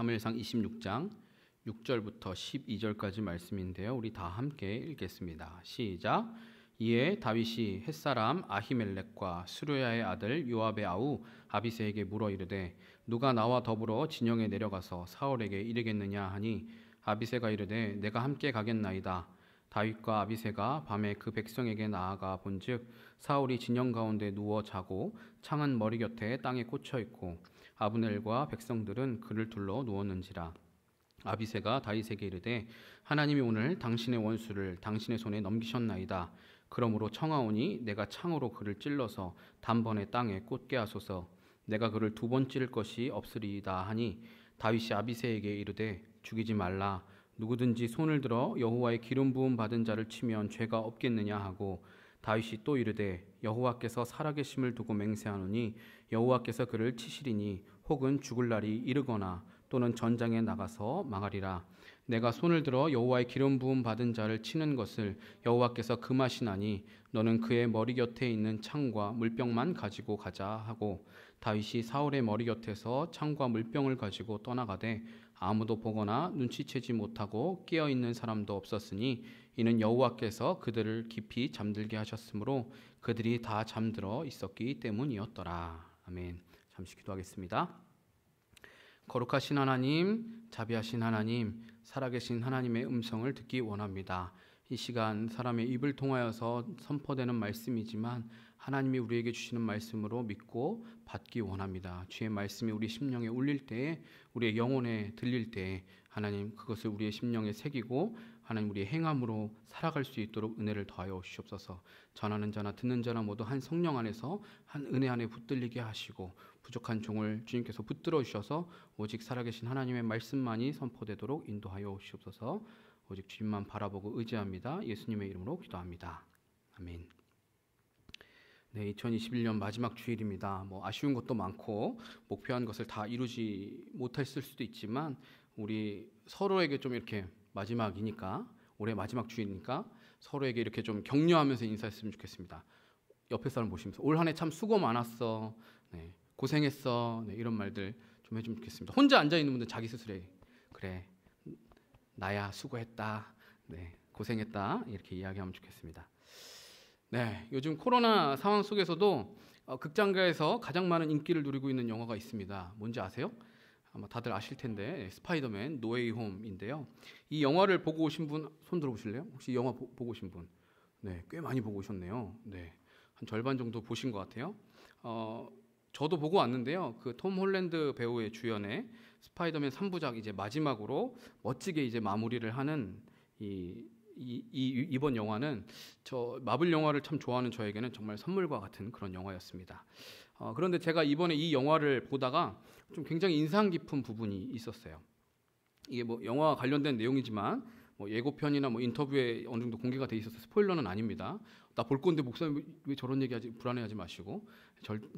사무엘상 26장 6절부터 12절까지 말씀인데요. 우리 다 함께 읽겠습니다. 시작. 이에 다윗이 햇사람 아히멜렉과 스루야의 아들 요압의 아우 아비새에게 물어 이르되 누가 나와 더불어 진영에 내려가서 사울에게 이르겠느냐 하니 아비새가 이르되 내가 함께 가겠나이다. 다윗과 아비새가 밤에 그 백성에게 나아가 본즉 사울이 진영 가운데 누워 자고 창은 머리 곁에 땅에 꽂혀 있고 아브넬과 백성들은 그를 둘러 누웠는지라. 아비새가 다윗에게 이르되 하나님이 오늘 당신의 원수를 당신의 손에 넘기셨나이다. 그러므로 청하오니 내가 창으로 그를 찔러서 단번에 땅에 꽂게 하소서. 내가 그를 두 번 찌를 것이 없으리이다 하니 다윗이 아비새에게 이르되 죽이지 말라. 누구든지 손을 들어 여호와의 기름 부음 받은 자를 치면 죄가 없겠느냐 하고 다윗이 또 이르되 여호와께서 살아계심을 두고 맹세하노니 여호와께서 그를 치시리니 혹은 죽을 날이 이르거나 또는 전장에 나가서 망하리라. 내가 손을 들어 여호와의 기름 부음 받은 자를 치는 것을 여호와께서 금하시나니 너는 그의 머리 곁에 있는 창과 물병만 가지고 가자 하고 다윗이 사울의 머리 곁에서 창과 물병을 가지고 떠나가되 아무도 보거나 눈치채지 못하고 깨어있는 사람도 없었으니 이는 여호와께서 그들을 깊이 잠들게 하셨으므로 그들이 다 잠들어 있었기 때문이었더라. 아멘. 잠시 기도하겠습니다. 거룩하신 하나님, 자비하신 하나님, 살아계신 하나님의 음성을 듣기 원합니다. 이 시간 사람의 입을 통하여서 선포되는 말씀이지만 하나님이 우리에게 주시는 말씀으로 믿고 받기 원합니다. 주의 말씀이 우리 심령에 울릴 때에, 우리의 영혼에 들릴 때에 하나님 그것을 우리의 심령에 새기고 하나님 우리의 행함으로 살아갈 수 있도록 은혜를 더하여 주시옵소서. 전하는 자나 듣는 자나 모두 한 성령 안에서 한 은혜 안에 붙들리게 하시고 부족한 종을 주님께서 붙들어 주셔서 오직 살아계신 하나님의 말씀만이 선포되도록 인도하여 주시옵소서. 오직 주님만 바라보고 의지합니다. 예수님의 이름으로 기도합니다. 아멘. 네, 2021년 마지막 주일입니다. 아쉬운 것도 많고 목표한 것을 다 이루지 못했을 수도 있지만 우리 서로에게 좀 이렇게 마지막이니까, 올해 마지막 주일이니까 서로에게 이렇게 좀 격려하면서 인사했으면 좋겠습니다. 옆에 사람 보시면서 올 한 해 참 수고 많았어, 네, 고생했어, 네, 이런 말들 좀 해주면 좋겠습니다. 혼자 앉아있는 분들 자기 스스로에게 그래 나야 수고했다, 네, 고생했다 이렇게 이야기하면 좋겠습니다. 네, 요즘 코로나 상황 속에서도 극장가에서 가장 많은 인기를 누리고 있는 영화가 있습니다. 뭔지 아세요? 아마 다들 아실 텐데 스파이더맨 노웨이 홈인데요. 이 영화를 보고 오신 분 손 들어보실래요? 혹시 영화 보고 오신 분? 네, 꽤 많이 보고 오셨네요. 네, 한 절반 정도 보신 것 같아요. 저도 보고 왔는데요. 그 톰 홀랜드 배우의 주연의 스파이더맨 3부작 이제 마지막으로 멋지게 이제 마무리를 하는 이번 영화는 저 마블 영화를 참 좋아하는 저에게는 정말 선물과 같은 그런 영화였습니다. 그런데 제가 이번에 이 영화를 보다가 좀 굉장히 인상 깊은 부분이 있었어요. 이게 영화와 관련된 내용이지만 예고편이나 인터뷰에 어느 정도 공개가 돼 있어서 스포일러는 아닙니다. 나 볼 건데 목사님 왜 저런 얘기하지, 불안해하지 마시고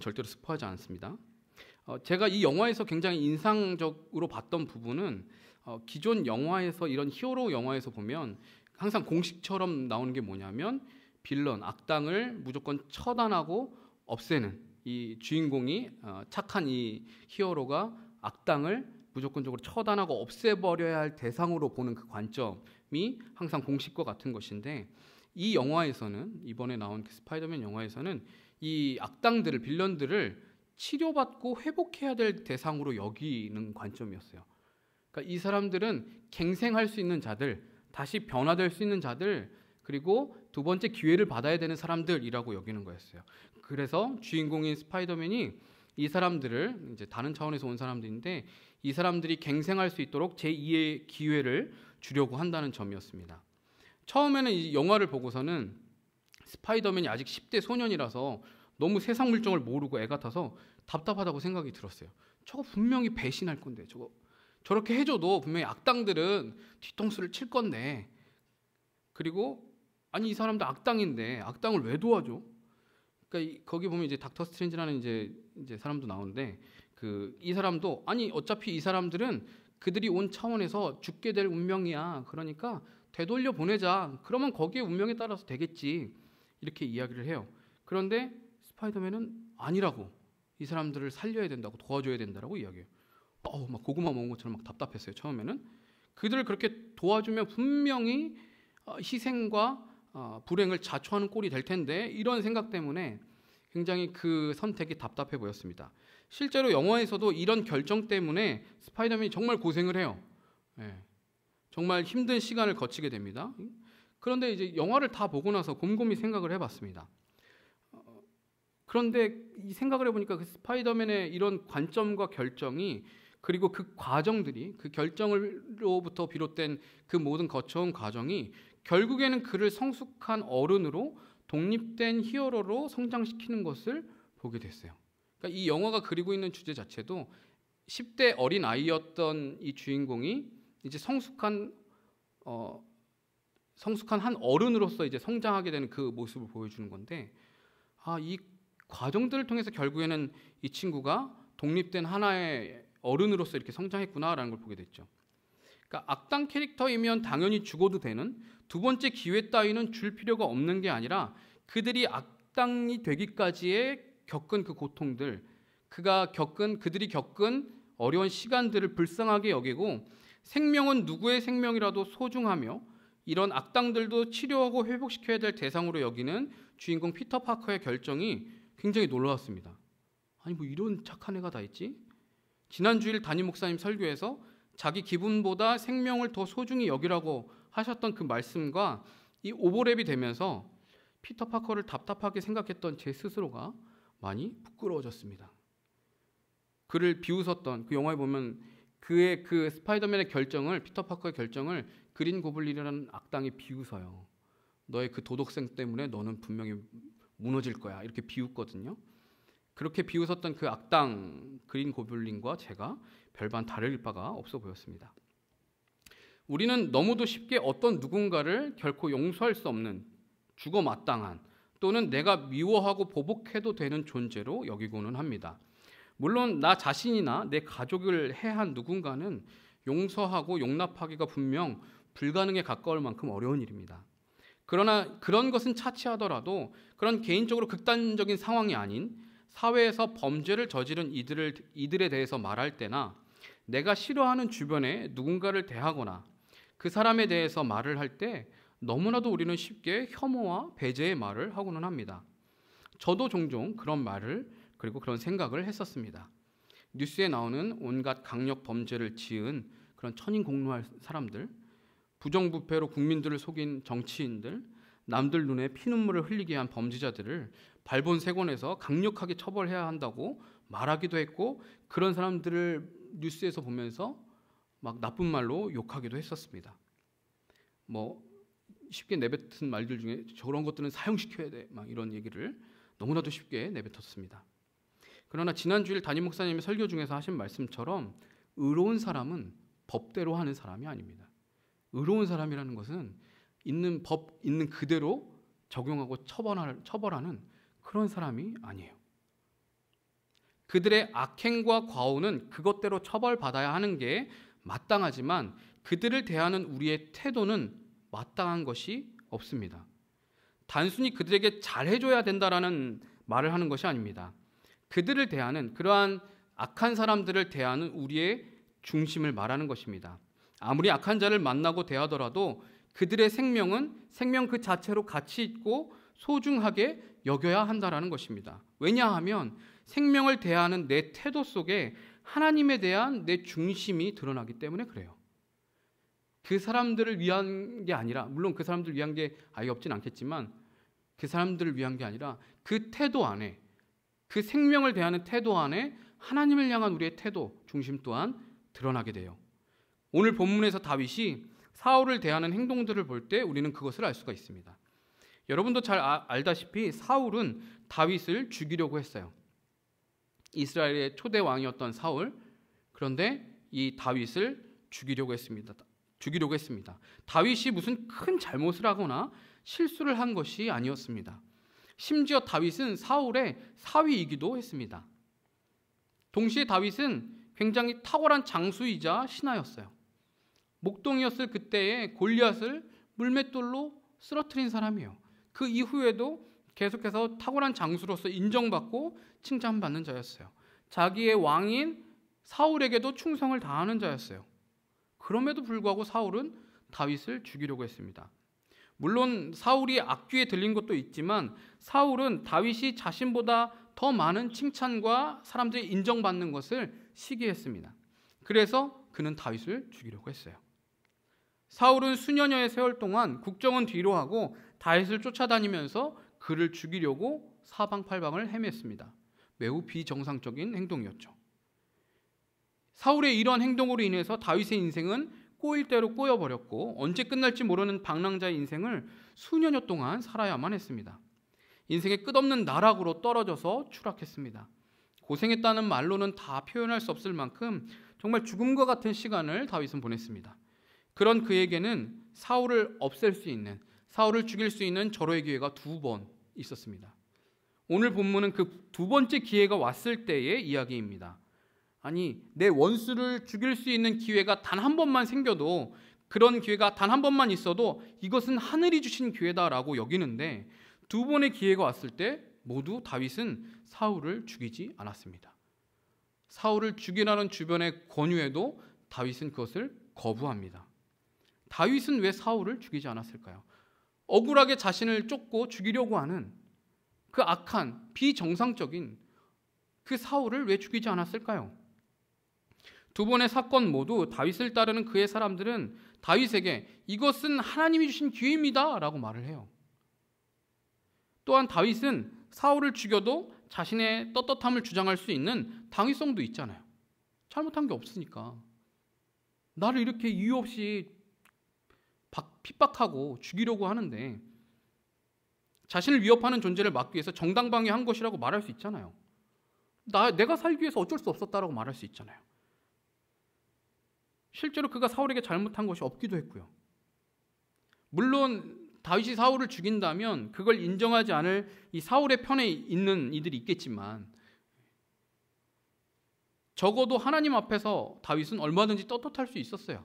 절대로 스포하지 않습니다. 제가 이 영화에서 굉장히 인상적으로 봤던 부분은 기존 영화에서 이런 히어로 영화에서 보면 항상 공식처럼 나오는 게 뭐냐면 빌런, 악당을 무조건 처단하고 없애는, 이 주인공이 착한 이 히어로가 악당을 무조건적으로 처단하고 없애버려야 할 대상으로 보는 그 관점이 항상 공식과 같은 것인데, 이 영화에서는, 이번에 나온 그 스파이더맨 영화에서는 이 악당들을, 빌런들을 치료받고 회복해야 될 대상으로 여기는 관점이었어요. 그러니까 이 사람들은 갱생할 수 있는 자들, 다시 변화될 수 있는 자들, 그리고 두 번째 기회를 받아야 되는 사람들이라고 여기는 거였어요. 그래서 주인공인 스파이더맨이 이 사람들을, 이제 다른 차원에서 온 사람들인데 이 사람들이 갱생할 수 있도록 제2의 기회를 주려고 한다는 점이었습니다. 처음에는 이 영화를 보고서는 스파이더맨이 아직 10대 소년이라서 너무 세상 물정을 모르고 애 같아서 답답하다고 생각이 들었어요. 저거 분명히 배신할 건데, 저렇게 해줘도 분명히 악당들은 뒤통수를 칠 건데, 그리고 아니 이 사람도 악당인데 악당을 왜 도와줘? 그러니까 거기 보면 이제 닥터 스트레인지라는 이제 사람도 나오는데 이 사람도 아니 어차피 이 사람들은 그들이 온 차원에서 죽게 될 운명이야. 그러니까 되돌려 보내자. 그러면 거기에 운명에 따라서 되겠지. 이렇게 이야기를 해요. 그런데 스파이더맨은 아니라고, 이 사람들을 살려야 된다고, 도와줘야 된다고 이야기해요. 막 고구마 먹은 것처럼 막 답답했어요. 처음에는 그들을 그렇게 도와주면 분명히 희생과 불행을 자초하는 꼴이 될 텐데 이런 생각 때문에 굉장히 그 선택이 답답해 보였습니다. 실제로 영화에서도 이런 결정 때문에 스파이더맨이 정말 고생을 해요. 예, 정말 힘든 시간을 거치게 됩니다. 그런데 이제 영화를 다 보고 나서 곰곰이 생각을 해봤습니다. 그런데 이 생각을 해보니까 그 스파이더맨의 이런 관점과 결정이 그리고 그 과정들이 그 결정으로부터 비롯된 그 모든 거쳐온 과정이 결국에는 그를 성숙한 어른으로 독립된 히어로로 성장시키는 것을 보게 됐어요. 그러니까 이 영화가 그리고 있는 주제 자체도 10대 어린 아이였던 이 주인공이 이제 성숙한 한 어른으로서 이제 성장하게 되는 그 모습을 보여주는 건데, 이 과정들을 통해서 결국에는 이 친구가 독립된 하나의 어른으로서 이렇게 성장했구나라는 걸 보게 됐죠. 그러니까 악당 캐릭터이면 당연히 죽어도 되는 두 번째 기회 따위는 줄 필요가 없는 게 아니라 그들이 악당이 되기까지의 겪은 그 고통들, 그들이 겪은 어려운 시간들을 불쌍하게 여기고 생명은 누구의 생명이라도 소중하며 이런 악당들도 치료하고 회복시켜야 될 대상으로 여기는 주인공 피터 파커의 결정이 굉장히 놀라웠습니다. 아니 뭐 이런 착한 애가 다 있지? 지난 주일 담임 목사님 설교에서 자기 기분보다 생명을 더 소중히 여기라고 하셨던 그 말씀과 이 오버랩이 되면서 피터 파커를 답답하게 생각했던 제 스스로가 많이 부끄러워졌습니다. 그를 비웃었던 그 영화에 보면 그의 그 스파이더맨의 결정을, 피터 파커의 결정을 그린 고블린이라는 악당이 비웃어요. 너의 그 도덕성 때문에 너는 분명히 무너질 거야, 이렇게 비웃거든요. 그렇게 비웃었던 그 악당 그린 고블린과 제가 별반 다를 바가 없어 보였습니다. 우리는 너무도 쉽게 어떤 누군가를 결코 용서할 수 없는 죽어 마땅한 또는 내가 미워하고 보복해도 되는 존재로 여기고는 합니다. 물론 나 자신이나 내 가족을 해한 누군가는 용서하고 용납하기가 분명 불가능에 가까울 만큼 어려운 일입니다. 그러나 그런 것은 차치하더라도 그런 개인적으로 극단적인 상황이 아닌 사회에서 범죄를 저지른 이들에 대해서 말할 때나 내가 싫어하는 주변에 누군가를 대하거나 그 사람에 대해서 말을 할 때 너무나도 우리는 쉽게 혐오와 배제의 말을 하고는 합니다. 저도 종종 그런 말을 그리고 그런 생각을 했었습니다. 뉴스에 나오는 온갖 강력 범죄를 지은 그런 천인공노할 사람들, 부정부패로 국민들을 속인 정치인들, 남들 눈에 피눈물을 흘리게 한 범죄자들을 발본색원에서 강력하게 처벌해야 한다고 말하기도 했고 그런 사람들을 뉴스에서 보면서 막 나쁜 말로 욕하기도 했었습니다. 뭐 쉽게 내뱉은 말들 중에 저런 것들은 사형시켜야 돼, 막 이런 얘기를 너무나도 쉽게 내뱉었습니다. 그러나 지난 주일 담임 목사님의 설교 중에서 하신 말씀처럼 의로운 사람은 법대로 하는 사람이 아닙니다. 의로운 사람이라는 것은 있는 법 있는 그대로 적용하고 처벌하는 그런 사람이 아니에요. 그들의 악행과 과오는 그것대로 처벌받아야 하는 게 마땅하지만 그들을 대하는 우리의 태도는 마땅한 것이 없습니다. 단순히 그들에게 잘해줘야 된다라는 말을 하는 것이 아닙니다. 그들을 대하는 그러한 악한 사람들을 대하는 우리의 중심을 말하는 것입니다. 아무리 악한 자를 만나고 대하더라도 그들의 생명은 생명 그 자체로 가치 있고 소중하게 여겨야 한다라는 것입니다. 왜냐하면 생명을 대하는 내 태도 속에 하나님에 대한 내 중심이 드러나기 때문에 그래요. 그 사람들을 위한 게 아니라, 물론 그 사람들을 위한 게 아예 없진 않겠지만 그 사람들을 위한 게 아니라 그 태도 안에, 그 생명을 대하는 태도 안에 하나님을 향한 우리의 태도, 중심 또한 드러나게 돼요. 오늘 본문에서 다윗이 사울을 대하는 행동들을 볼 때 우리는 그것을 알 수가 있습니다. 여러분도 잘 알다시피 사울은 다윗을 죽이려고 했어요. 이스라엘의 초대 왕이었던 사울, 그런데 이 다윗을 죽이려고 했습니다. 다윗이 무슨 큰 잘못을 하거나 실수를 한 것이 아니었습니다. 심지어 다윗은 사울의 사위이기도 했습니다. 동시에 다윗은 굉장히 탁월한 장수이자 신하였어요. 목동이었을 그때에 골리앗을 물맷돌로 쓰러뜨린 사람이에요. 그 이후에도 계속해서 탁월한 장수로서 인정받고 칭찬받는 자였어요. 자기의 왕인 사울에게도 충성을 다하는 자였어요. 그럼에도 불구하고 사울은 다윗을 죽이려고 했습니다. 물론 사울이 악귀에 들린 것도 있지만 사울은 다윗이 자신보다 더 많은 칭찬과 사람들이 인정받는 것을 시기했습니다. 그래서 그는 다윗을 죽이려고 했어요. 사울은 수년여의 세월 동안 국정은 뒤로 하고 다윗을 쫓아다니면서 그를 죽이려고 사방팔방을 헤맸습니다. 매우 비정상적인 행동이었죠. 사울의 이러한 행동으로 인해서 다윗의 인생은 꼬일 대로 꼬여버렸고 언제 끝날지 모르는 방랑자의 인생을 수년여 동안 살아야만 했습니다. 인생의 끝없는 나락으로 떨어져서 추락했습니다. 고생했다는 말로는 다 표현할 수 없을 만큼 정말 죽음과 같은 시간을 다윗은 보냈습니다. 그런 그에게는 사울을 없앨 수 있는, 사울을 죽일 수 있는 절호의 기회가 2번 있었습니다. 오늘 본문은 그 2번째 기회가 왔을 때의 이야기입니다. 아니, 내 원수를 죽일 수 있는 기회가 단 한 번만 생겨도, 그런 기회가 단 한 번만 있어도 이것은 하늘이 주신 기회다라고 여기는데 2번의 기회가 왔을 때 모두 다윗은 사울을 죽이지 않았습니다. 사울을 죽이라는 주변의 권유에도 다윗은 그것을 거부합니다. 다윗은 왜 사울을 죽이지 않았을까요? 억울하게 자신을 쫓고 죽이려고 하는 그 악한 비정상적인 그 사울을 왜 죽이지 않았을까요? 2번의 사건 모두 다윗을 따르는 그의 사람들은 다윗에게 이것은 하나님이 주신 기회입니다 라고 말을 해요. 또한 다윗은 사울을 죽여도 자신의 떳떳함을 주장할 수 있는 당위성도 있잖아요. 잘못한 게 없으니까. 나를 이렇게 이유 없이 핍박하고 죽이려고 하는데 자신을 위협하는 존재를 막기 위해서 정당방위한 것이라고 말할 수 있잖아요. 내가 살기 위해서 어쩔 수 없었다라고 말할 수 있잖아요. 실제로 그가 사울에게 잘못한 것이 없기도 했고요. 물론 다윗이 사울을 죽인다면 그걸 인정하지 않을 이 사울의 편에 있는 이들이 있겠지만 적어도 하나님 앞에서 다윗은 얼마든지 떳떳할 수 있었어요.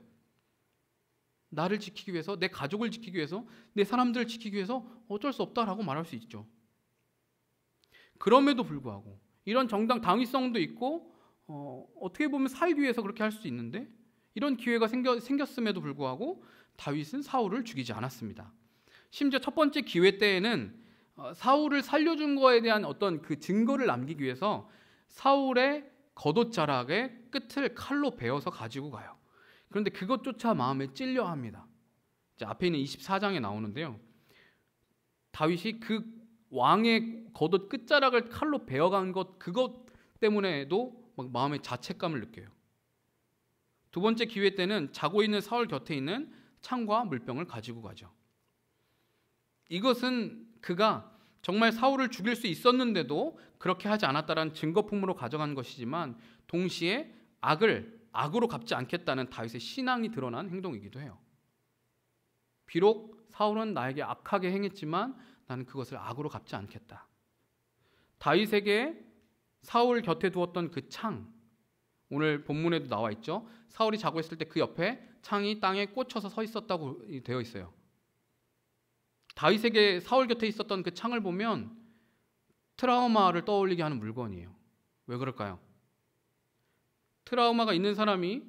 나를 지키기 위해서, 내 가족을 지키기 위해서, 내 사람들을 지키기 위해서 어쩔 수 없다라고 말할 수 있죠. 그럼에도 불구하고 이런 정당 당위성도 있고 어떻게 보면 살기 위해서 그렇게 할 수 있는데 이런 기회가 생겼음에도 불구하고 다윗은 사울을 죽이지 않았습니다. 심지어 첫 번째 기회 때에는 사울을 살려준 거에 대한 어떤 그 증거를 남기기 위해서 사울의 겉옷자락의 끝을 칼로 베어서 가지고 가요. 그런데 그것조차 마음에 찔려 합니다. 앞에 있는 24장에 나오는데요. 다윗이 그 왕의 겉옷 끝자락을 칼로 베어간 그것 때문에도 막 마음에 자책감을 느껴요. 2번째 기회 때는 자고 있는 사울 곁에 있는 창과 물병을 가지고 가죠. 이것은 그가 정말 사울을 죽일 수 있었는데도 그렇게 하지 않았다는 증거품으로 가져간 것이지만 동시에 악으로 갚지 않겠다는 다윗의 신앙이 드러난 행동이기도 해요. 비록 사울은 나에게 악하게 행했지만 나는 그것을 악으로 갚지 않겠다. 다윗에게 사울 곁에 두었던 그 창, 오늘 본문에도 나와 있죠. 사울이 자고 있을 때 그 옆에 창이 땅에 꽂혀서 서 있었다고 되어 있어요. 다윗에게 사울 곁에 있었던 그 창을 보면 트라우마를 떠올리게 하는 물건이에요. 왜 그럴까요? 트라우마가 있는 사람이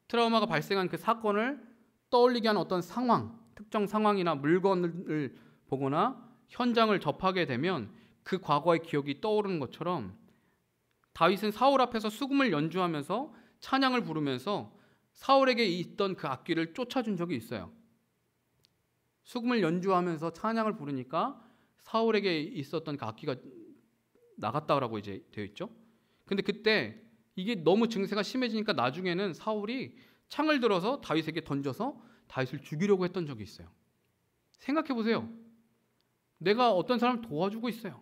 트라우마가 발생한 그 사건을 떠올리게 하는 어떤 상황, 특정 상황이나 물건을 보거나 현장을 접하게 되면 그 과거의 기억이 떠오르는 것처럼 다윗은 사울 앞에서 수금을 연주하면서 찬양을 부르면서 사울에게 있던 그 악기를 쫓아준 적이 있어요. 수금을 연주하면서 찬양을 부르니까 사울에게 있었던 그 악기가 나갔다라고 이제 되어 있죠. 근데 그때 이게 너무 증세가 심해지니까 나중에는 사울이 창을 들어서 다윗에게 던져서 다윗을 죽이려고 했던 적이 있어요. 생각해 보세요. 내가 어떤 사람을 도와주고 있어요.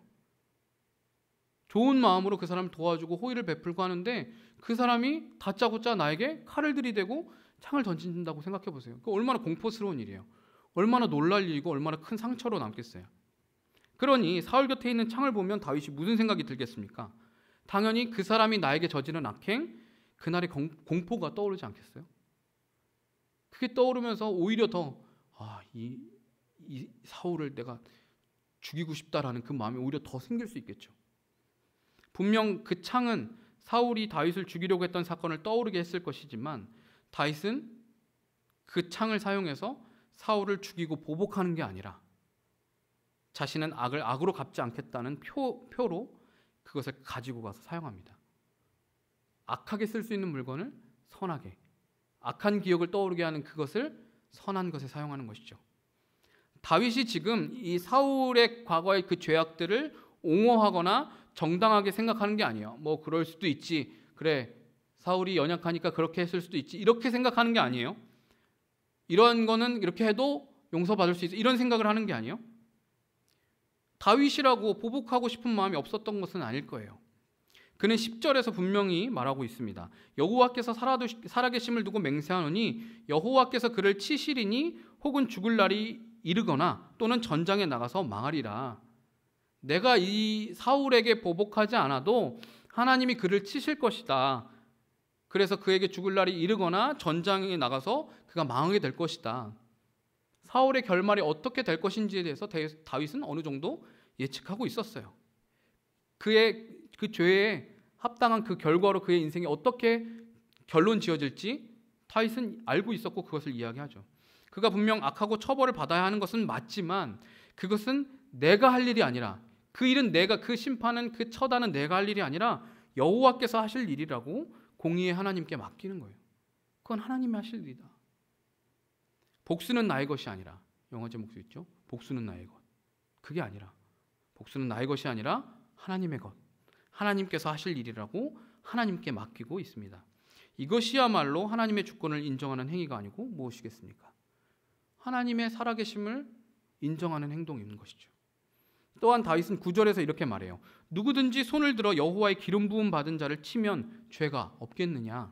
좋은 마음으로 그 사람을 도와주고 호의를 베풀고 하는데 그 사람이 다짜고짜 나에게 칼을 들이대고 창을 던진다고 생각해 보세요. 그 얼마나 공포스러운 일이에요. 얼마나 놀랄 일이고 얼마나 큰 상처로 남겠어요. 그러니 사울 곁에 있는 창을 보면 다윗이 무슨 생각이 들겠습니까? 당연히 그 사람이 나에게 저지른 악행, 그날의 공포가 떠오르지 않겠어요? 그게 떠오르면서 오히려 더 이 사울을 내가 죽이고 싶다라는 그 마음이 오히려 더 생길 수 있겠죠. 분명 그 창은 사울이 다윗을 죽이려고 했던 사건을 떠오르게 했을 것이지만 다윗은 그 창을 사용해서 사울을 죽이고 보복하는 게 아니라 자신은 악을 악으로 갚지 않겠다는 표로 그것을 가지고 가서 사용합니다. 악하게 쓸 수 있는 물건을 선하게, 악한 기억을 떠오르게 하는 그것을 선한 것에 사용하는 것이죠. 다윗이 지금 이 사울의 과거의 그 죄악들을 옹호하거나 정당하게 생각하는 게 아니에요. 뭐 그럴 수도 있지. 그래, 사울이 연약하니까 그렇게 했을 수도 있지. 이렇게 생각하는 게 아니에요. 이런 거는 이렇게 해도 용서받을 수 있어. 이런 생각을 하는 게 아니에요. 다윗이라고 보복하고 싶은 마음이 없었던 것은 아닐 거예요. 그는 10절에서 분명히 말하고 있습니다. 여호와께서 살아계심을 두고 맹세하노니 여호와께서 그를 치시리니 혹은 죽을 날이 이르거나 또는 전장에 나가서 망하리라. 내가 이 사울에게 보복하지 않아도 하나님이 그를 치실 것이다. 그래서 그에게 죽을 날이 이르거나 전장에 나가서 그가 망하게 될 것이다. 사울의 결말이 어떻게 될 것인지에 대해서 다윗은 어느 정도 예측하고 있었어요. 그의 그 죄에 합당한 그 결과로 그의 인생이 어떻게 결론 지어질지 다윗은 알고 있었고 그것을 이야기하죠. 그가 분명 악하고 처벌을 받아야 하는 것은 맞지만 그것은 내가 할 일이 아니라 그 일은 그 심판은 그 처단은 내가 할 일이 아니라 여호와께서 하실 일이라고 공의의 하나님께 맡기는 거예요. 그건 하나님이 하실 일이다. 복수는 나의 것이 아니라, 영어 제목도 있죠. 복수는 나의 것. 그게 아니라, 복수는 나의 것이 아니라 하나님의 것. 하나님께서 하실 일이라고 하나님께 맡기고 있습니다. 이것이야말로 하나님의 주권을 인정하는 행위가 아니고 무엇이겠습니까? 하나님의 살아계심을 인정하는 행동인 것이죠. 또한 다윗은 9절에서 이렇게 말해요. 누구든지 손을 들어 여호와의 기름 부음 받은 자를 치면 죄가 없겠느냐?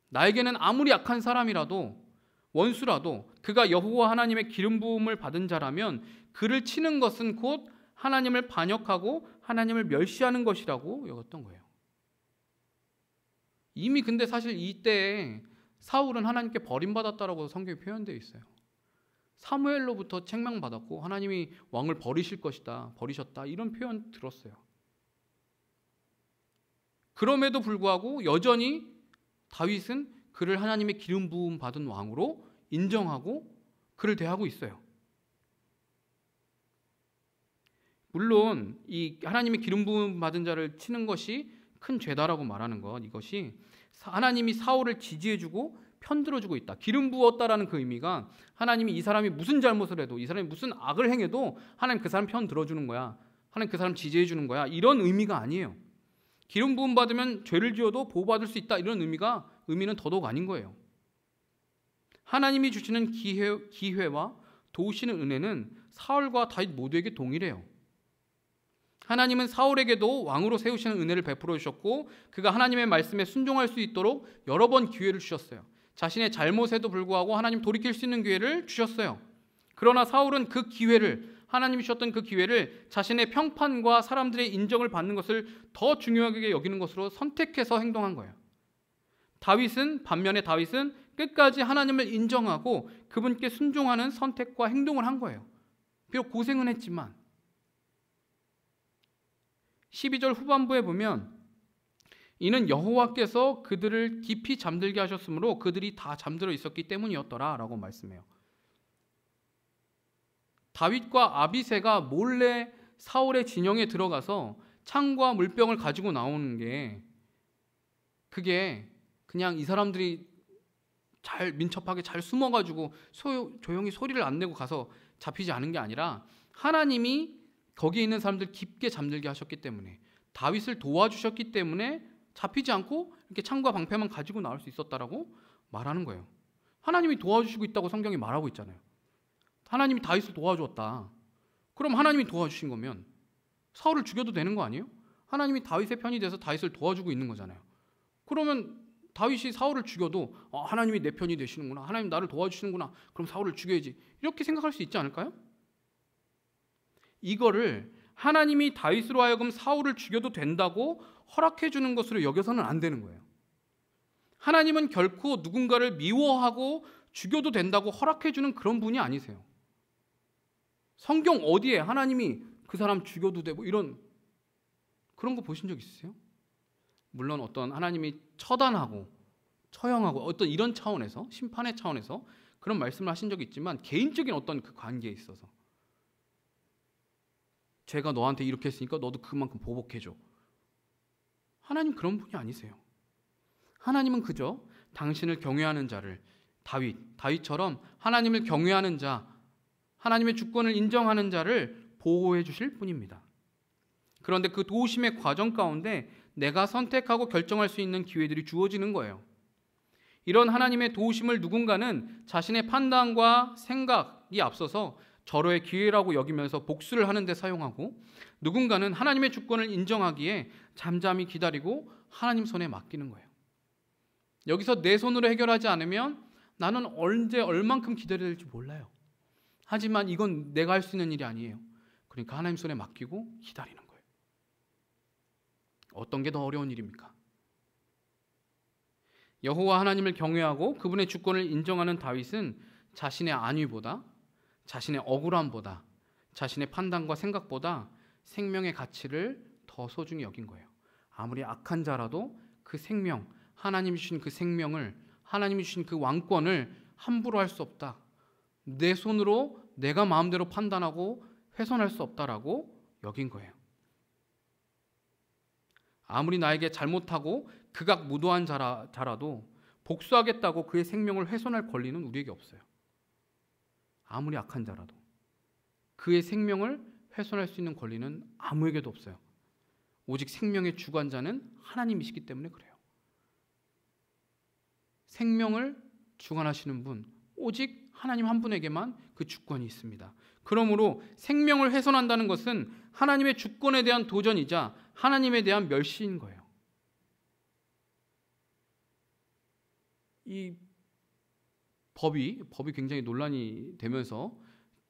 나에게는 아무리 악한 사람이라도 원수라도 그가 여호와 하나님의 기름 부음을 받은 자라면 그를 치는 것은 곧 하나님을 반역하고 하나님을 멸시하는 것이라고 여겼던 거예요. 이미 근데 사실 이때에 사울은 하나님께 버림받았다라고 성경에 표현되어 있어요. 사무엘로부터 책망받았고 하나님이 왕을 버리실 것이다, 버리셨다 이런 표현 들었어요. 그럼에도 불구하고 여전히 다윗은 그를 하나님의 기름 부음 받은 왕으로 인정하고 그를 대하고 있어요. 물론 이 하나님의 기름 부음 받은 자를 치는 것이 큰 죄다라고 말하는 것, 이것이 하나님이 사울을 지지해주고 편들어주고 있다. 기름 부었다라는 그 의미가 하나님이 이 사람이 무슨 잘못을 해도 이 사람이 무슨 악을 행해도 하나님 그 사람 편 들어주는 거야. 하나님 그 사람 지지해주는 거야. 이런 의미가 아니에요. 기름 부음 받으면 죄를 지어도 보호받을 수 있다. 이런 의미는 더더욱 아닌 거예요. 하나님이 주시는 기회와 도우시는 은혜는 사울과 다윗 모두에게 동일해요. 하나님은 사울에게도 왕으로 세우시는 은혜를 베풀어 주셨고 그가 하나님의 말씀에 순종할 수 있도록 여러 번 기회를 주셨어요. 자신의 잘못에도 불구하고 하나님 돌이킬 수 있는 기회를 주셨어요. 그러나 사울은 그 기회를, 하나님이 주셨던 그 기회를 자신의 평판과 사람들의 인정을 받는 것을 더 중요하게 여기는 것으로 선택해서 행동한 거예요. 반면에 다윗은 끝까지 하나님을 인정하고 그분께 순종하는 선택과 행동을 한 거예요. 비록 고생은 했지만 12절 후반부에 보면 이는 여호와께서 그들을 깊이 잠들게 하셨으므로 그들이 다 잠들어 있었기 때문이었더라 라고 말씀해요. 다윗과 아비새가 몰래 사울의 진영에 들어가서 창과 물병을 가지고 나오는 게 그게 그냥 이 사람들이 잘 민첩하게 잘 숨어가지고 조용히 소리를 안 내고 가서 잡히지 않은 게 아니라 하나님이 거기에 있는 사람들 깊게 잠들게 하셨기 때문에 다윗을 도와주셨기 때문에 잡히지 않고 이렇게 창과 방패만 가지고 나올 수 있었다라고 말하는 거예요. 하나님이 도와주시고 있다고 성경이 말하고 있잖아요. 하나님이 다윗을 도와주었다. 그럼 하나님이 도와주신 거면 사울을 죽여도 되는 거 아니에요? 하나님이 다윗의 편이 돼서 다윗을 도와주고 있는 거잖아요. 그러면 다윗이 사울을 죽여도 하나님이 내 편이 되시는구나. 하나님 나를 도와주시는구나. 그럼 사울을 죽여야지. 이렇게 생각할 수 있지 않을까요? 이거를 하나님이 다윗으로 하여금 사울을 죽여도 된다고 허락해 주는 것으로 여겨서는 안 되는 거예요. 하나님은 결코 누군가를 미워하고 죽여도 된다고 허락해 주는 그런 분이 아니세요. 성경 어디에 하나님이 그 사람 죽여도 돼 뭐 이런 그런 거 보신 적 있으세요? 물론 어떤 하나님이 처단하고 처형하고 어떤 이런 차원에서, 심판의 차원에서 그런 말씀을 하신 적이 있지만, 개인적인 어떤 그 관계에 있어서 제가 너한테 이렇게 했으니까 너도 그만큼 보복해줘. 하나님 그런 분이 아니세요. 하나님은 그저 당신을 경외하는 자를, 다윗처럼 하나님을 경외하는 자, 하나님의 주권을 인정하는 자를 보호해 주실 뿐입니다. 그런데 그 도우심의 과정 가운데 내가 선택하고 결정할 수 있는 기회들이 주어지는 거예요. 이런 하나님의 도우심을 누군가는 자신의 판단과 생각이 앞서서 절호의 기회라고 여기면서 복수를 하는 데 사용하고, 누군가는 하나님의 주권을 인정하기에 잠잠히 기다리고 하나님 손에 맡기는 거예요. 여기서 내 손으로 해결하지 않으면 나는 언제 얼만큼 기다려야 될지 몰라요. 하지만 이건 내가 할 수 있는 일이 아니에요. 그러니까 하나님 손에 맡기고 기다리는 거예요. 어떤 게 더 어려운 일입니까? 여호와 하나님을 경외하고 그분의 주권을 인정하는 다윗은 자신의 안위보다, 자신의 억울함보다, 자신의 판단과 생각보다 생명의 가치를 더 소중히 여긴 거예요. 아무리 악한 자라도 그 생명, 하나님이 주신 그 생명을, 하나님이 주신 그 왕권을 함부로 할 수 없다. 내 손으로 내가 마음대로 판단하고 훼손할 수 없다라고 여긴 거예요. 아무리 나에게 잘못하고 극악무도한 자라도 복수하겠다고 그의 생명을 훼손할 권리는 우리에게 없어요. 아무리 악한 자라도 그의 생명을 훼손할 수 있는 권리는 아무에게도 없어요. 오직 생명의 주관자는 하나님이시기 때문에 그래요. 생명을 주관하시는 분, 오직 하나님 한 분에게만 그 주권이 있습니다. 그러므로 생명을 훼손한다는 것은 하나님의 주권에 대한 도전이자 하나님에 대한 멸시인 거예요. 이 법이 굉장히 논란이 되면서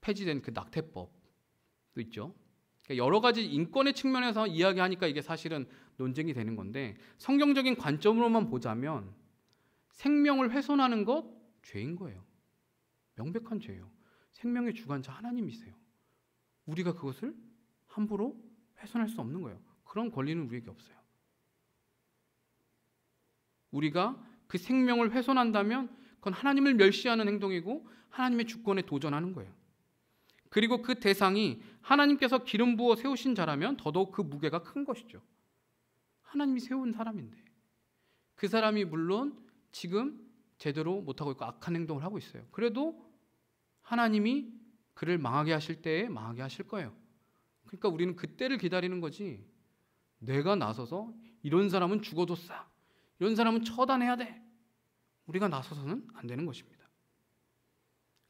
폐지된 그 낙태법도 있죠. 그러니까 여러 가지 인권의 측면에서 이야기하니까 이게 사실은 논쟁이 되는 건데, 성경적인 관점으로만 보자면 생명을 훼손하는 것 죄인 거예요. 명백한 죄예요. 생명의 주관자 하나님이세요. 우리가 그것을 함부로 훼손할 수 없는 거예요. 그런 권리는 우리에게 없어요. 우리가 그 생명을 훼손한다면 그건 하나님을 멸시하는 행동이고 하나님의 주권에 도전하는 거예요. 그리고 그 대상이 하나님께서 기름 부어 세우신 자라면 더더욱 그 무게가 큰 것이죠. 하나님이 세운 사람인데 그 사람이 물론 지금 제대로 못하고 있고 악한 행동을 하고 있어요. 그래도 하나님이 그를 망하게 하실 때에 망하게 하실 거예요. 그러니까 우리는 그때를 기다리는 거지, 내가 나서서 이런 사람은 죽어도 싸, 이런 사람은 처단해야 돼, 우리가 나서서는 안 되는 것입니다.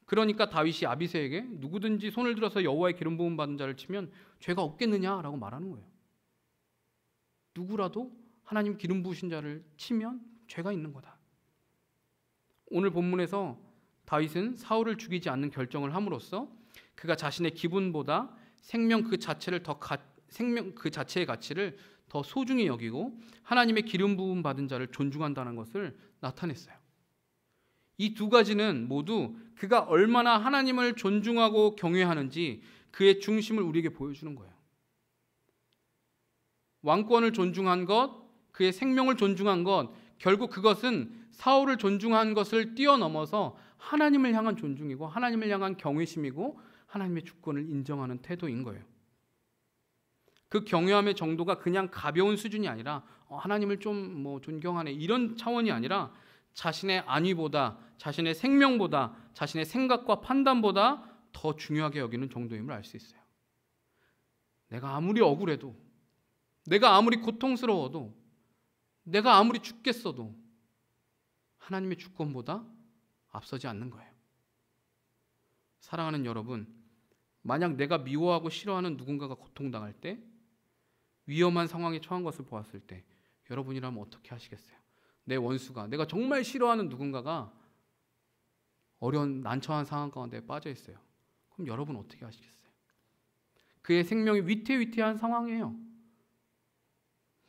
그러니까 다윗이 아비새에게 누구든지 손을 들어서 여호와의 기름 부음 받은 자를 치면 죄가 없겠느냐라고 말하는 거예요. 누구라도 하나님 기름 부으신 자를 치면 죄가 있는 거다. 오늘 본문에서 다윗은 사울을 죽이지 않는 결정을 함으로써 그가 자신의 기분보다 생명 그 자체의 가치를 더 소중히 여기고 하나님의 기름 부음 받은 자를 존중한다는 것을 나타냈어요. 이 두 가지는 모두 그가 얼마나 하나님을 존중하고 경외하는지 그의 중심을 우리에게 보여주는 거예요. 왕권을 존중한 것, 그의 생명을 존중한 것, 결국 그것은 사울을 존중한 것을 뛰어넘어서 하나님을 향한 존중이고 하나님을 향한 경외심이고 하나님의 주권을 인정하는 태도인 거예요. 그 경외함의 정도가 그냥 가벼운 수준이 아니라 하나님을 좀 존경하네 이런 차원이 아니라 자신의 안위보다, 자신의 생명보다, 자신의 생각과 판단보다 더 중요하게 여기는 정도임을 알 수 있어요. 내가 아무리 억울해도, 내가 아무리 고통스러워도, 내가 아무리 죽겠어도 하나님의 주권보다 앞서지 않는 거예요. 사랑하는 여러분, 만약 내가 미워하고 싫어하는 누군가가 고통당할 때, 위험한 상황에 처한 것을 보았을 때 여러분이라면 어떻게 하시겠어요? 내 원수가, 내가 정말 싫어하는 누군가가 어려운 난처한 상황 가운데 빠져 있어요. 그럼 여러분 어떻게 하시겠어요? 그의 생명이 위태위태한 상황이에요.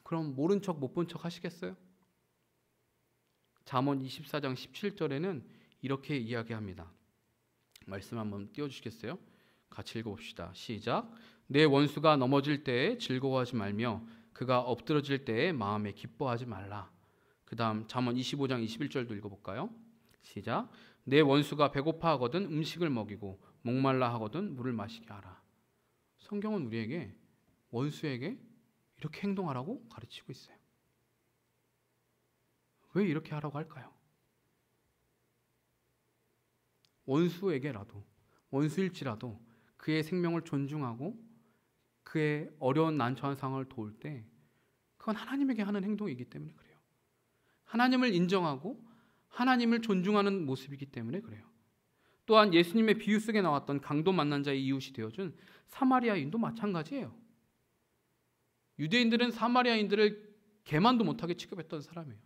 그럼 모른 척 못 본 척 하시겠어요? 잠언 24장 17절에는 이렇게 이야기합니다. 말씀 한번 띄워주시겠어요? 같이 읽어봅시다. 시작. 내 원수가 넘어질 때에 즐거워하지 말며 그가 엎드러질 때에 마음에 기뻐하지 말라. 그 다음 잠언 25장 21절도 읽어볼까요? 시작. 내 원수가 배고파 하거든 음식을 먹이고 목말라 하거든 물을 마시게 하라. 성경은 우리에게 원수에게 이렇게 행동하라고 가르치고 있어요. 왜 이렇게 하라고 할까요? 원수에게라도, 원수일지라도 그의 생명을 존중하고 그의 어려운 난처한 상황을 도울 때 그건 하나님에게 하는 행동이기 때문에 그래요. 하나님을 인정하고 하나님을 존중하는 모습이기 때문에 그래요. 또한 예수님의 비유 속에 나왔던 강도 만난 자의 이웃이 되어준 사마리아인도 마찬가지예요. 유대인들은 사마리아인들을 개만도 못하게 취급했던 사람이에요.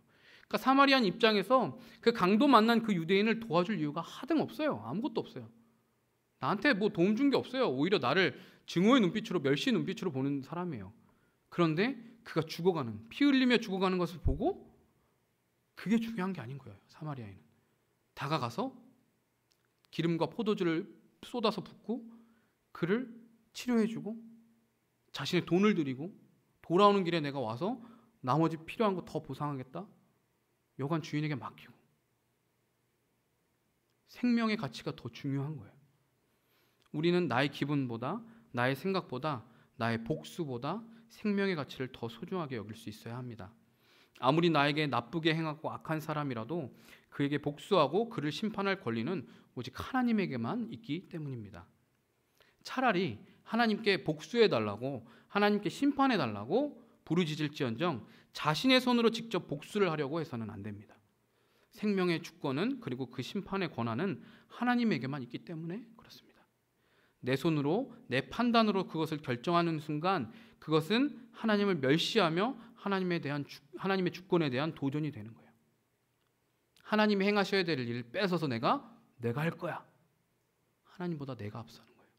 그러니까 사마리안 입장에서 그 강도 만난 그 유대인을 도와줄 이유가 하등 없어요. 아무것도 없어요. 나한테 뭐 도움 준 게 없어요. 오히려 나를 증오의 눈빛으로, 멸시의 눈빛으로 보는 사람이에요. 그런데 그가 죽어가는, 피 흘리며 죽어가는 것을 보고 그게 중요한 게 아닌 거예요. 사마리아인은 다가가서 기름과 포도주를 쏟아서 붓고 그를 치료해주고 자신의 돈을 드리고 돌아오는 길에 내가 와서 나머지 필요한 거 더 보상하겠다. 여관 주인에게 맡기고 생명의 가치가 더 중요한 거예요. 우리는 나의 기분보다, 나의 생각보다, 나의 복수보다 생명의 가치를 더 소중하게 여길 수 있어야 합니다. 아무리 나에게 나쁘게 행하고 악한 사람이라도 그에게 복수하고 그를 심판할 권리는 오직 하나님에게만 있기 때문입니다. 차라리 하나님께 복수해달라고, 하나님께 심판해달라고 부르짖을지언정 자신의 손으로 직접 복수를 하려고 해서는 안 됩니다. 생명의 주권은, 그리고 그 심판의 권한은 하나님에게만 있기 때문에 그렇습니다. 내 손으로, 내 판단으로 그것을 결정하는 순간 그것은 하나님을 멸시하며 하나님의 주권에 대한 도전이 되는 거예요. 하나님이 행하셔야 될 일을 뺏어서 내가 할 거야. 하나님보다 내가 앞서는 거예요.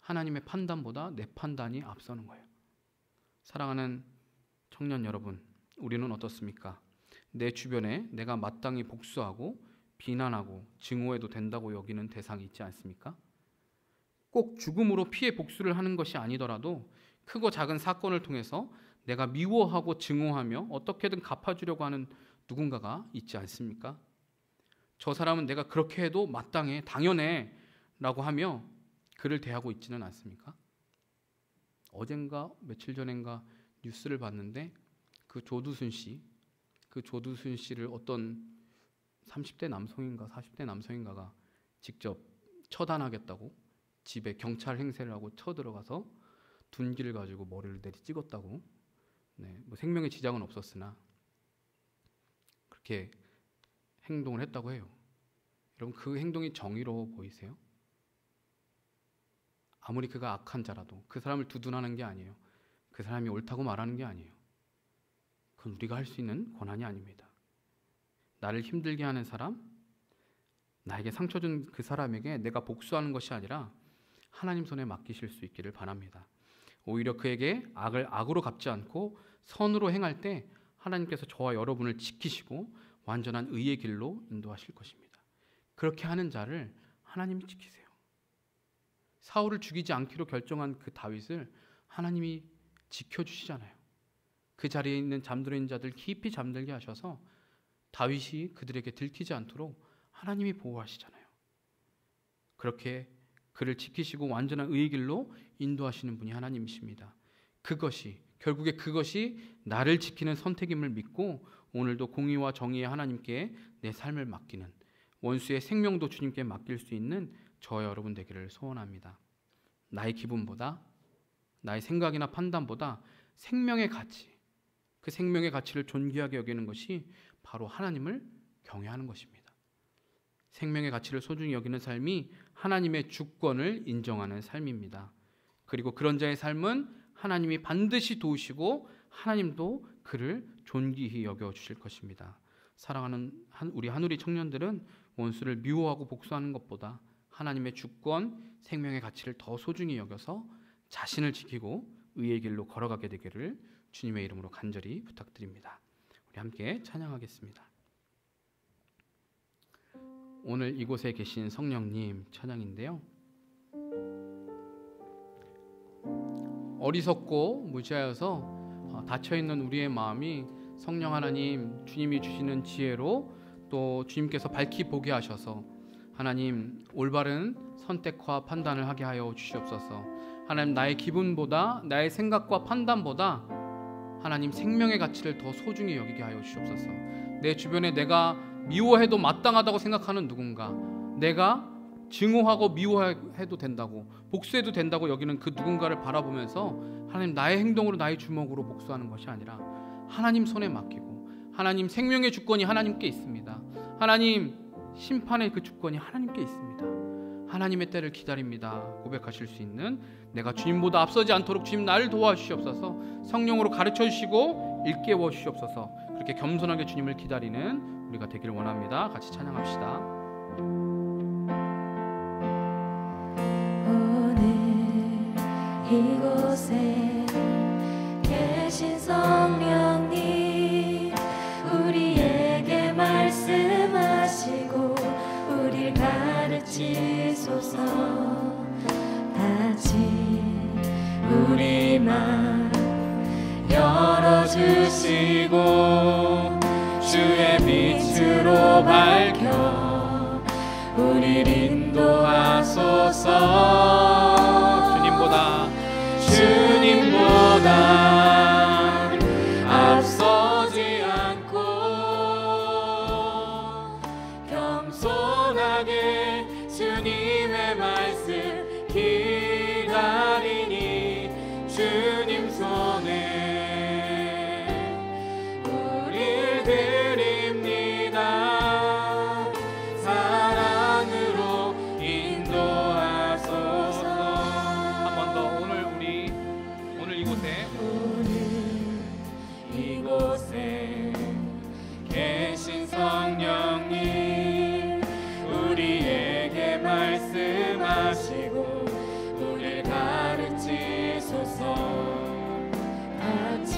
하나님의 판단보다 내 판단이 앞서는 거예요. 사랑하는 청년 여러분, 우리는 어떻습니까? 내 주변에 내가 마땅히 복수하고 비난하고 증오해도 된다고 여기는 대상이 있지 않습니까? 꼭 죽음으로 피해 복수를 하는 것이 아니더라도 크고 작은 사건을 통해서 내가 미워하고 증오하며 어떻게든 갚아주려고 하는 누군가가 있지 않습니까? 저 사람은 내가 그렇게 해도 마땅해, 당연해 라고 하며 그를 대하고 있지는 않습니까? 어젠가 며칠 전인가 뉴스를 봤는데 그 조두순 씨를 어떤 30대 남성인가 40대 남성인가가 직접 처단하겠다고 집에 경찰 행세를 하고 쳐들어가서 둔기를 가지고 머리를 내리 찍었다고. 뭐 생명의 지장은 없었으나 그렇게 행동을 했다고 해요. 여러분, 그 행동이 정의로워 보이세요? 아무리 그가 악한 자라도 그 사람을 두둔하는 게 아니에요. 그 사람이 옳다고 말하는 게 아니에요. 그건 우리가 할 수 있는 권한이 아닙니다. 나를 힘들게 하는 사람, 나에게 상처 준 그 사람에게 내가 복수하는 것이 아니라 하나님 손에 맡기실 수 있기를 바랍니다. 오히려 그에게 악을 악으로 갚지 않고 선으로 행할 때 하나님께서 저와 여러분을 지키시고 완전한 의의 길로 인도하실 것입니다. 그렇게 하는 자를 하나님이 지키세요. 사울을 죽이지 않기로 결정한 그 다윗을 하나님이 지켜주시잖아요. 그 자리에 있는 잠들어 있는 자들 깊이 잠들게 하셔서 다윗이 그들에게 들키지 않도록 하나님이 보호하시잖아요. 그렇게 그를 지키시고 완전한 의의 길로 인도하시는 분이 하나님이십니다. 결국에 그것이 나를 지키는 선택임을 믿고 오늘도 공의와 정의의 하나님께 내 삶을 맡기는, 원수의 생명도 주님께 맡길 수 있는 저와 여러분 되기를 소원합니다. 나의 기분보다, 나의 생각이나 판단보다 생명의 가치, 그 생명의 가치를 존귀하게 여기는 것이 바로 하나님을 경외하는 것입니다. 생명의 가치를 소중히 여기는 삶이 하나님의 주권을 인정하는 삶입니다. 그리고 그런 자의 삶은 하나님이 반드시 도우시고 하나님도 그를 존귀히 여겨주실 것입니다. 사랑하는 우리 한우리 청년들은 원수를 미워하고 복수하는 것보다 하나님의 주권, 생명의 가치를 더 소중히 여겨서 자신을 지키고 의의 길로 걸어가게 되기를 주님의 이름으로 간절히 부탁드립니다. 우리 함께 찬양하겠습니다. 오늘 이곳에 계신 성령님 찬양인데요. 어리석고 무지하여서 닫혀있는 우리의 마음이 성령 하나님 주님이 주시는 지혜로 또 주님께서 밝히 보게 하셔서 하나님 올바른 선택과 판단을 하게 하여 주시옵소서. 하나님 나의 기분보다 나의 생각과 판단보다 하나님 생명의 가치를 더 소중히 여기게 하여 주시옵소서. 내 주변에 내가 미워해도 마땅하다고 생각하는 누군가, 내가 증오하고 미워해도 된다고 복수해도 된다고 여기는 그 누군가를 바라보면서 하나님 나의 행동으로 나의 주먹으로 복수하는 것이 아니라 하나님 손에 맡기고 하나님 생명의 주권이 하나님께 있습니다. 하나님 심판의 그 주권이 하나님께 있습니다. 하나님의 때를 기다립니다 고백하실 수 있는 내가 주님보다 앞서지 않도록 주님 나를 도와주시옵소서. 성령으로 가르쳐 주시고 일깨워 주시옵소서. 그렇게 겸손하게 주님을 기다리는 우리가 되길 원합니다. 같이 찬양합시다. 오늘 이곳에 계신 성령님 우리에게 말씀하시고 우릴 가르치소서. 다시 우리 맘 열어주시고 주의 빛으로 밝혀 우릴 인도하소서. 주님보다 앞서지 않고 겸손하게 주님의 말씀 기다리니 주님 손에 우릴 드립니다. 사랑으로 인도하소서. 한 번 더 오늘 이곳에 계신 성령님 우리에게 말씀하시고 우릴 가르치소서. 같이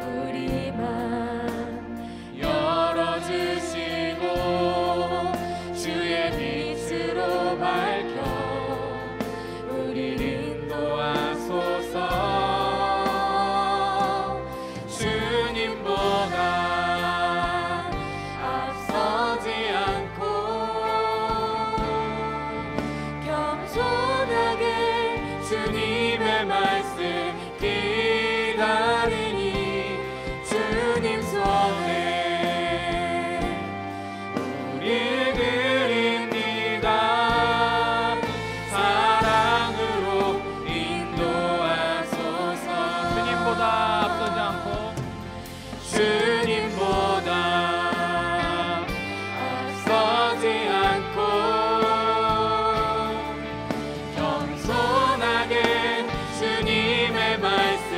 우리 맘 열어주시고 주의 빛으로 밝혀 우릴 인도하소서. 주님의 말씀 기다리니 주님 손에 우릴 드립니다. 사랑으로 인도하소서. 주님보다 앞서지 않고 주님보다 앞서지 않고 주님의 말씀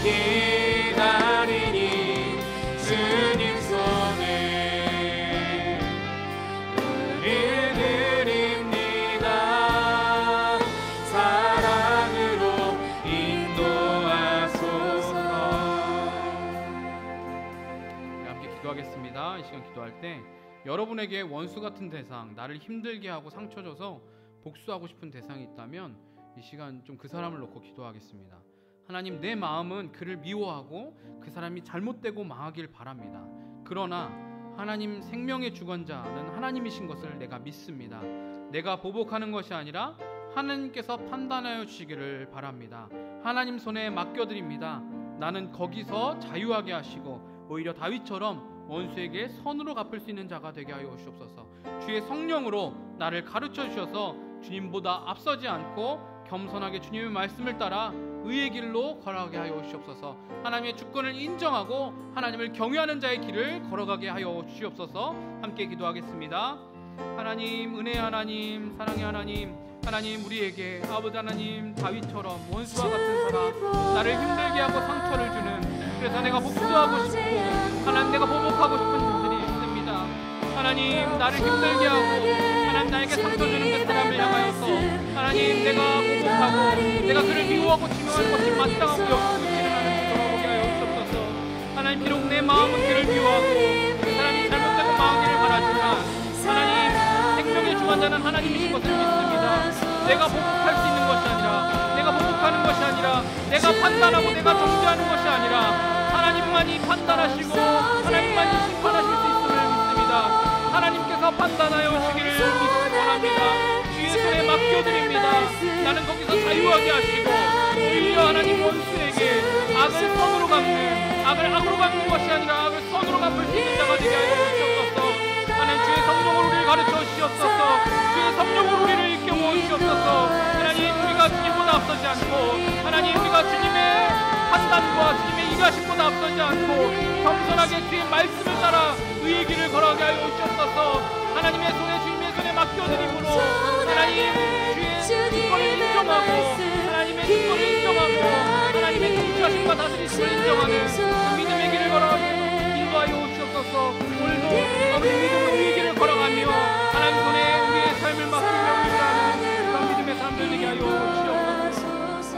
기다리니 주님 손에 우릴 드립니다. 사랑으로 인도하소서. 함께 기도하겠습니다. 이 시간 기도할 때 여러분에게 원수 같은 대상, 나를 힘들게 하고 상처 줘서 복수하고 싶은 대상이 있다면 이 시간 좀 그 사람을 놓고 기도하겠습니다. 하나님, 내 마음은 그를 미워하고 그 사람이 잘못되고 망하길 바랍니다. 그러나 하나님 생명의 주권자는 하나님이신 것을 내가 믿습니다. 내가 보복하는 것이 아니라 하나님께서 판단하여 주시기를 바랍니다. 하나님 손에 맡겨드립니다. 나는 거기서 자유하게 하시고 오히려 다윗처럼 원수에게 선으로 갚을 수 있는 자가 되게 하여 주옵소서. 주의 성령으로 나를 가르쳐 주셔서 주님보다 앞서지 않고 겸손하게 주님의 말씀을 따라 의의 길로 걸어가게 하여 주시옵소서. 하나님의 주권을 인정하고 하나님을 경외하는 자의 길을 걸어가게 하여 주시옵소서. 함께 기도하겠습니다. 하나님, 은혜의 하나님, 사랑의 하나님, 하나님 우리에게 아버지 하나님 다윗처럼 원수와 같은 사람, 나를 힘들게 하고 상처를 주는, 그래서 내가 복수하고 싶고 하나님 내가 보복하고 싶은 자들이 있습니다. 하나님, 나를 힘들게 하고 하나님 나에게 상처 주는 그 사람을 향하여서 하나님 내가 보복하고 내가 그를 미워하고 증오할 것이 마땅하고 여기지를 하나님 돌아보게 하여 주옵소서. 하나님, 비록 내 마음은 그를 미워하고 그 사람이 잘못되고 망하기를 바라지만 하나님 생명의 주관자는 하나님이신 것을 믿습니다. 내가 보복할 수 있는 것이 아니라, 내가 보복하는 것이 아니라 내 내가 판단하고 내가 정죄하는 것이 아니라 하나님만이 판단하시고 하나님만이 심판하실 수 있음을 믿습니다. 하나님께서 판단하여 주시기를 원합니다. 주의 손에 맡겨드립니다. 나는 거기서 자유하게 하시고 오히려 하나님 원수에게 악을 선으로 갚는, 악을 악으로 갚는 것이 아니라 악을 선으로 갚을 수 있는 자가 되게 하여 주옵소서. 하나님 주의 성령으로 우리를 가르쳐 주시옵소서. 주의 성령으로 우리를 이끌어 주시옵소서. 하나님 우리가 주님보다 앞서지 않고, 하나님 우리가 주님의 판단과 주님의 일하심보다 앞서지 않고 겸손하게 주의 말씀을 따라 의의 길을 걸어가게 하여 주옵소서. 하나님의 손에, 주님의 손에 맡겨드림으로 하나님 주의 주권을 인정하고, 하나님의 주권을 인정하고, 하나님의 통치하심과 다스리심을 인정하는 그 믿음의 길을 걸어가게 인도하여 주옵소서. 오늘도 우리 믿음의 의의 길을 걸어가며 하나님 손에 우리의 삶을 맡기며 의지하는 그런 믿음의 삶을 되게 하여 주옵소서.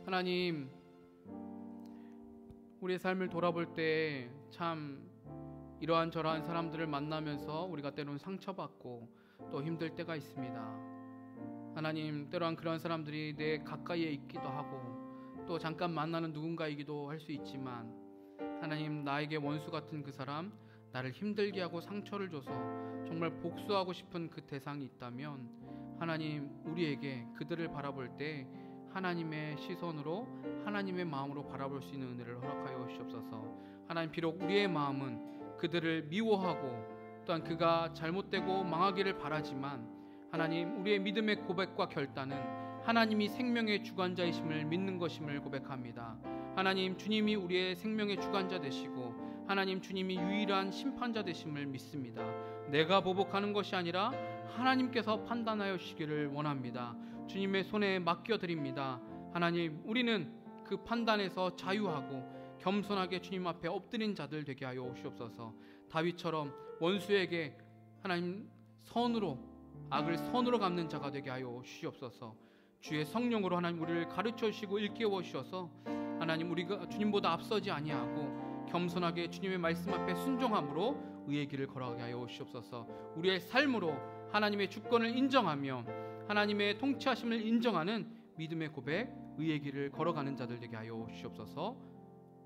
하나님, 우리의 삶을 돌아볼 때 참 이러한 저러한 사람들을 만나면서 우리가 때로는 상처받고 또 힘들 때가 있습니다. 하나님, 때로는 그런 사람들이 내 가까이에 있기도 하고 또 잠깐 만나는 누군가이기도 할 수 있지만, 하나님 나에게 원수 같은 그 사람, 나를 힘들게 하고 상처를 줘서 정말 복수하고 싶은 그 대상이 있다면 하나님 우리에게 그들을 바라볼 때 하나님의 시선으로, 하나님의 마음으로 바라볼 수 있는 은혜를 허락하여 주시옵소서. 하나님, 비록 우리의 마음은 그들을 미워하고 또한 그가 잘못되고 망하기를 바라지만, 하나님 우리의 믿음의 고백과 결단은 하나님이 생명의 주관자이심을 믿는 것임을 고백합니다. 하나님, 주님이 우리의 생명의 주관자 되시고 하나님 주님이 유일한 심판자 되심을 믿습니다. 내가 보복하는 것이 아니라 하나님께서 판단하여 주시기를 원합니다. 주님의 손에 맡겨드립니다. 하나님, 우리는 그 판단에서 자유하고 겸손하게 주님 앞에 엎드린 자들 되게 하여 주옵소서. 다윗처럼 원수에게 하나님 선으로, 악을 선으로 갚는 자가 되게 하여 주시옵소서. 주의 성령으로 하나님 우리를 가르쳐 주시고 일깨워 주셔서 하나님 우리가 주님보다 앞서지 아니하고 겸손하게 주님의 말씀 앞에 순종함으로 의의 길을 걸어가게 하여 주시옵소서. 우리의 삶으로 하나님의 주권을 인정하며 하나님의 통치하심을 인정하는 믿음의 고백, 의의 길을 걸어가는 자들 되게 하여 주시옵소서.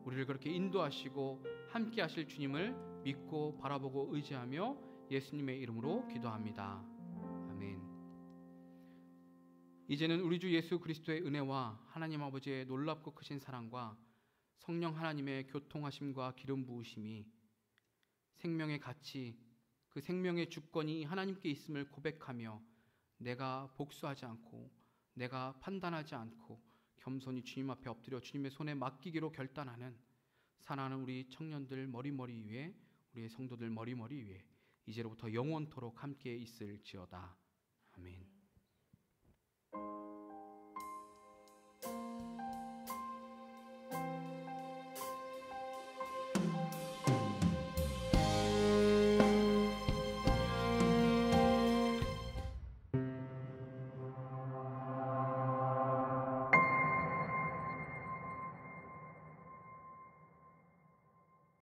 우리를 그렇게 인도하시고 함께 하실 주님을 믿고 바라보고 의지하며 예수님의 이름으로 기도합니다. 아멘. 이제는 우리 주 예수 그리스도의 은혜와 하나님 아버지의 놀랍고 크신 사랑과 성령 하나님의 교통하심과 기름 부으심이, 생명의 가치, 그 생명의 주권이 하나님께 있음을 고백하며 내가 복수하지 않고 내가 판단하지 않고 겸손히 주님 앞에 엎드려 주님의 손에 맡기기로 결단하는 사랑하는 우리 청년들 머리머리 위에, 우리의 성도들 머리머리 위에 이제로부터 영원토록 함께 있을지어다. 아멘.